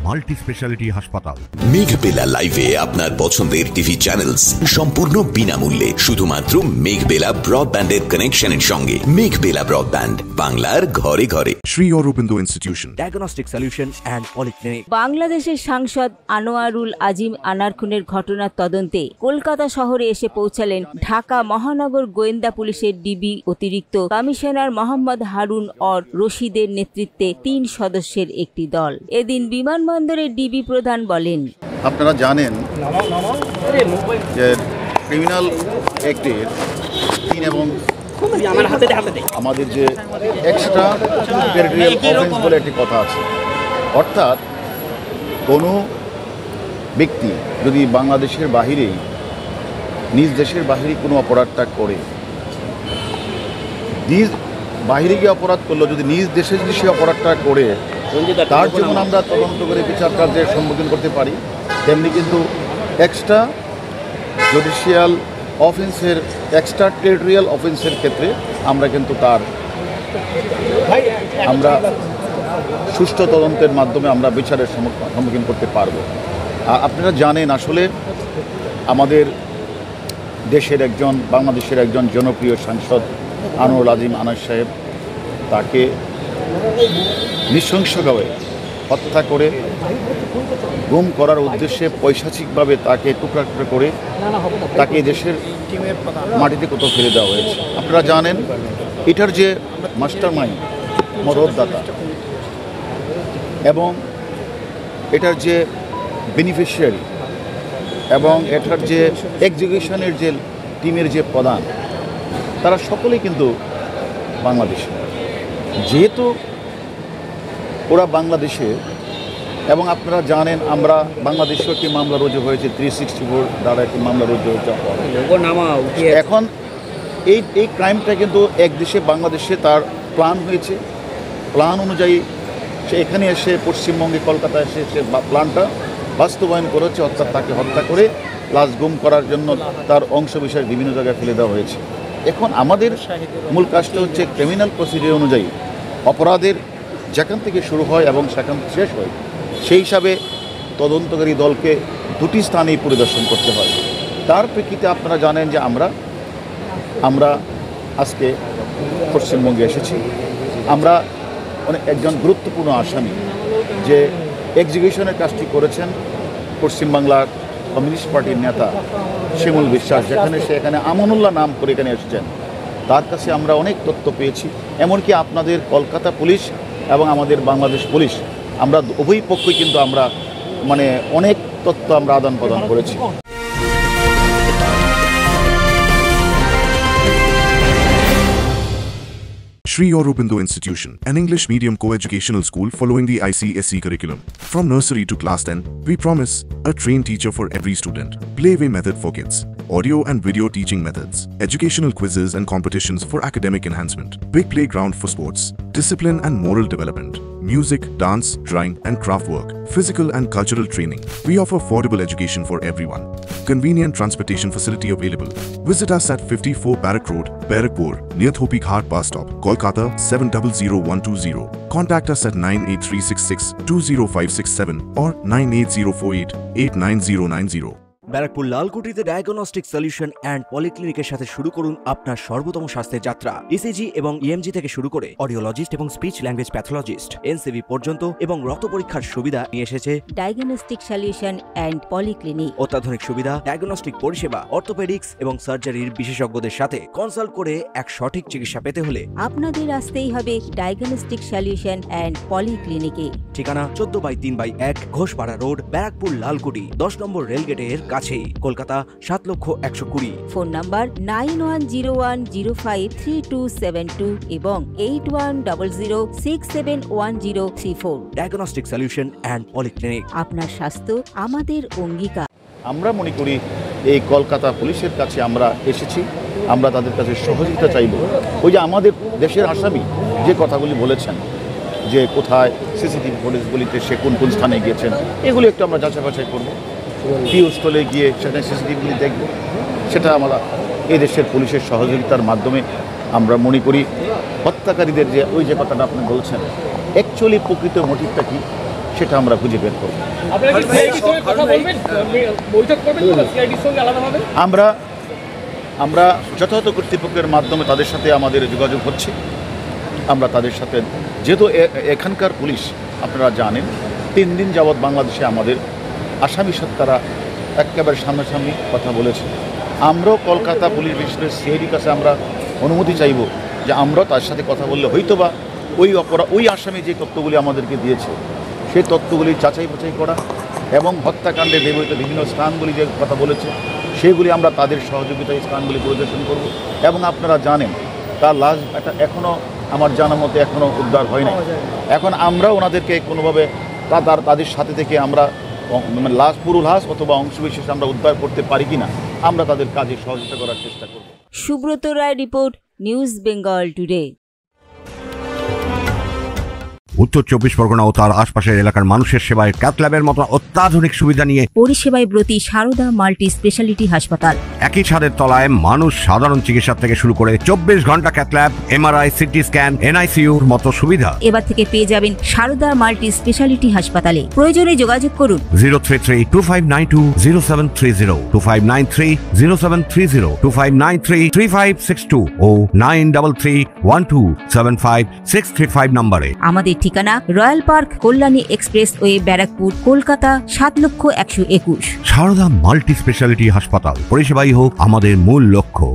Multi speciality হাসপাতাল। মেঘবেলা লাইভে আপনার পছন্দের টিভি চ্যানেলস সম্পূর্ণ বিনামূল্যে শুধুমাত্র মেঘবেলা ব্রডব্যান্ডের কানেকশনের সঙ্গে। মেঘবেলা ব্রডব্যান্ড, বাংলার ঘরে ঘরে। Sri Aurobindo Institution, diagnostic solution and polyclinic. বাংলাদেশের সাংসদ আনোয়ারুল আজিম আনার খুনের ঘটনার তদন্তে কলকাতা শহরে এসে পৌঁছালেন ঢাকা মহানগর গোয়েন্দা পুলিশের ডিবি অতিরিক্ত কমিশনার মোহাম্মদ হারুন অর রশিদের নেতৃত্বে 3 সদস্যের একটি দল। এদিন বিমানবন্দরের ডিবি প্রধান বলেন, আপনারা জানেন যে ক্রিমিনাল অ্যাক্টের 3 এবং আমাদের যে এক্সট্রা টেরিটরিয়াল অফেন্স বলে একটি কথা আছে, অর্থাৎ কোনো ব্যক্তি যদি বাংলাদেশের বাহিরেই নিজ দেশের বাহিরে কোনো অপরাধটা করে, নিজ বাহিরে গিয়ে অপরাধ করলো, যদি নিজ দেশে যদি সে অপরাধটা করে তার যেমন আমরা তদন্ত করে বিচার কার্যের সম্মুখীন করতে পারি, তেমনি কিন্তু এক্সট্রা জুডিশিয়াল অফেন্সের, এক্সট্রা টেরিটরিয়াল অফেন্সের ক্ষেত্রে আমরা কিন্তু আমরা সুষ্ঠু তদন্তের মাধ্যমে আমরা বিচারের সম্মুখীন করতে পারবো। আপনারা জানেন আসলে আমাদের দেশের বাংলাদেশের একজন জনপ্রিয় সাংসদ আনোয়ারুল আজিম আনার সাহেব, তাকে নৃশংসভাবে হত্যা করে গুম করার উদ্দেশ্যে পৈশাচিকভাবে তাকে টুকরা টুকরা করে তাকে দেশের মাটিতে কোথাও ফেলে দেওয়া হয়েছে। আপনারা জানেন এটার যে মাস্টার মাইন্ড, মদতদাতা এবং এটার যে বেনিফিশিয়ারি এবং এটার যে এক্সিকিউশনের যে টিমের যে প্রধান, তারা সকলেই কিন্তু বাংলাদেশে। যেহেতু ওরা বাংলাদেশে, এবং আপনারা জানেন আমরা বাংলাদেশেও একটি মামলা রুজু হয়েছে, 364 দ্বারা একটি মামলা রুজু হয়েছে। এখন এই ক্রাইমটা কিন্তু এক দেশে বাংলাদেশে তার প্ল্যান হয়েছে, প্ল্যান অনুযায়ী সে এখানে এসে পশ্চিমবঙ্গে কলকাতায় এসে সে প্ল্যানটা বাস্তবায়ন করেছে, অর্থাৎ তাকে হত্যা করে লাশ গুম করার জন্য তার অংশ বিষয় বিভিন্ন জায়গায় ফেলে দেওয়া হয়েছে। এখন আমাদের মূল কাজটা হচ্ছে ক্রিমিনাল প্রসিডিউর অনুযায়ী অপরাধের যেখান থেকে শুরু হয় এবং সেখান শেষ হয়, সেই হিসাবে তদন্তকারী দলকে 2টি স্থানেই পরিদর্শন করতে হয়। তার প্রেক্ষিতে আপনারা জানেন যে আমরা আজকে পশ্চিমবঙ্গে এসেছি। আমরা একজন গুরুত্বপূর্ণ আসামি যে এক্সিকিউশনের কাজটি করেছেন পশ্চিমবাংলার কমিউনিস্ট পার্টির নেতা শিমুল বিশ্বাস, সেখানে আমানুল্লাহ নাম করে এখানে এসেছেন, তার কাছে আমরা অনেক তথ্য পেয়েছি। এমনকি আপনাদের কলকাতা পুলিশ এবং আমাদের বাংলাদেশ পুলিশ, আমরা উভয় পক্ষই কিন্তু আমরা অনেক তথ্য আমরা আদান প্রদান করেছি। Sri Aurobindo Institution, an English medium co-educational school following the ICSE curriculum. From nursery to class 10, we promise a trained teacher for every student, playway method for kids, audio and video teaching methods, educational quizzes and competitions for academic enhancement, big playground for sports, discipline and moral development, music, dance, drawing and craft work, physical and cultural training. We offer affordable education for everyone. Convenient transportation facility available. Visit us at 54 Barrack Road, Barrackpur, near Thopi Ghat bus stop, Kolkata 700120. Contact us at 98366-20567 or 98048-89090. Barrackpore লালকুটিতে diagnostic solution and পলিক্লিনিকের সাথে শুরু করুন আপনার সর্বোত্তম স্বাস্থ্যের যাত্রা। ECG এবং ইএমজি থেকে শুরু করে অডিওলজিস্ট এবং স্পিচ ল্যাঙ্গুয়েজ প্যাথোলজিস্ট, এনসিভি পর্যন্ত এবং রক্ত পরীক্ষার সুবিধা নিয়ে এসেছে ডায়াগনস্টিক সলিউশন অ্যান্ড পলিক্লিনিক। অত্যাধুনিক সুবিধা, ডায়াগনস্টিক পরিষেবা, অর্থোপেডিক্স এবং সার্জারির বিশেষজ্ঞদের সাথে কনসাল্ট করে এক সঠিক চিকিৎসা পেতে হলে আপনাদের আসতেই হবে ডায়াগনস্টিক সলিউশন অ্যান্ড পলিক্লিনিকে। ঠিকানা 14/3/1 ঘোষপাড়া রোড, ব্যারাকপুর লালকুটি, 10 নম্বর রেলগেটের কাছেই, কলকাতা 7,120,000। ফোন নাম্বার 9101053272 এবং 8100671034। Diagnostic solution and polyclinic. আপনার স্বাস্থ্য আমাদের অঙ্গীকার। আমরা মনে করি এই কলকাতা পুলিশের কাছে আমরা এসেছি, আমরা তাদের কাছে সহযোগিতা চাইব। ওই যে আমাদের দেশের আসামি যে কথাগুলি বলেছেন যে কোথায় সিসিটিভি ফুটেজগুলিতে সে কোন কোন স্থানে গিয়েছেন, এগুলি একটু আমরা যাচাই বাছাই করবো। স্থলে গিয়ে সেখানে সিসিটিভিগুলি দেখব, সেটা আমরা এই দেশের পুলিশের সহযোগিতার মাধ্যমে আমরা মনে করি হত্যাকারীদের যে কথাটা আপনি বলছেন, অ্যাকচুয়ালি প্রকৃত মোটিভটা কী সেটা আমরা খুঁজে বের করব। আমরা যথাযথ কর্তৃপক্ষের মাধ্যমে তাদের সাথে আমাদের যোগাযোগ হচ্ছে। আমরা তাদের সাথে, যেহেতু এখানকার পুলিশ আপনারা জানেন 3 দিন যাবৎ বাংলাদেশে আমাদের আসামির সাথে তারা একেবারে সামনাসামনি কথা বলেছে। আমরাও কলকাতা পুলিশ বিশেষ সিআইডির কাছে আমরা অনুমতি চাইব যে আমরাও তার সাথে কথা বললে হয়তোবা ওই আসামি যে তথ্যগুলি আমাদেরকে দিয়েছে সেই তথ্যগুলি যাচাই বাছাই করা এবং হত্যাকাণ্ডে ব্যবহৃত বিভিন্ন স্থানগুলি যে কথা বলেছে সেগুলি আমরা তাদের সহযোগিতায় স্থানগুলি পরিদর্শন করব। এবং আপনারা জানেন তার লাশ এখনও আমার জানা মতে এখনও উদ্ধার হয় না। এখন আমরা ওনাদেরকে কোনোভাবে তাদের সাথে থেকে আমরা লাশ, পুরো লাশ অথবা অংশবিশেষ আমরা উদ্ধার করতে পারি কিনা আমরা তাদের কাজে সহযোগিতা করার চেষ্টা করব। Subrata Roy report, news Bengal today. উত্তর 24 পরগনা ও তার আশপাশের এলাকার মানুষের সেবায় ক্যাথ ল্যাবের মতো অত্যাধুনিক সুবিধা নিয়ে পরিষেবায় ব্রতী সারদা মাল্টি স্পেশালিটি হাসপাতাল। একই ছাদের তলায় মানুষ সাধারণ চিকিৎসা থেকে শুরু করে 24 ঘন্টা cath lab, MRI, CT scan, এনআইসিইউর মতো সুবিধা এবার থেকে পেয়ে যাবেন সারদা মাল্টি স্পেশালিটি হাসপাতালে। প্রয়োজনে যোগাযোগ করুন 033-2592-0730, 2593-0730, 2593-3562 ও 9331275635 নম্বরে। আমাদের ঠিকানা royal park, Kalyani expressway, Barrackpore, Kolkata 7,121,000। Sarada multi speciality হাসপাতাল, পরিষেবাই হোক আমাদের মূল লক্ষ্য।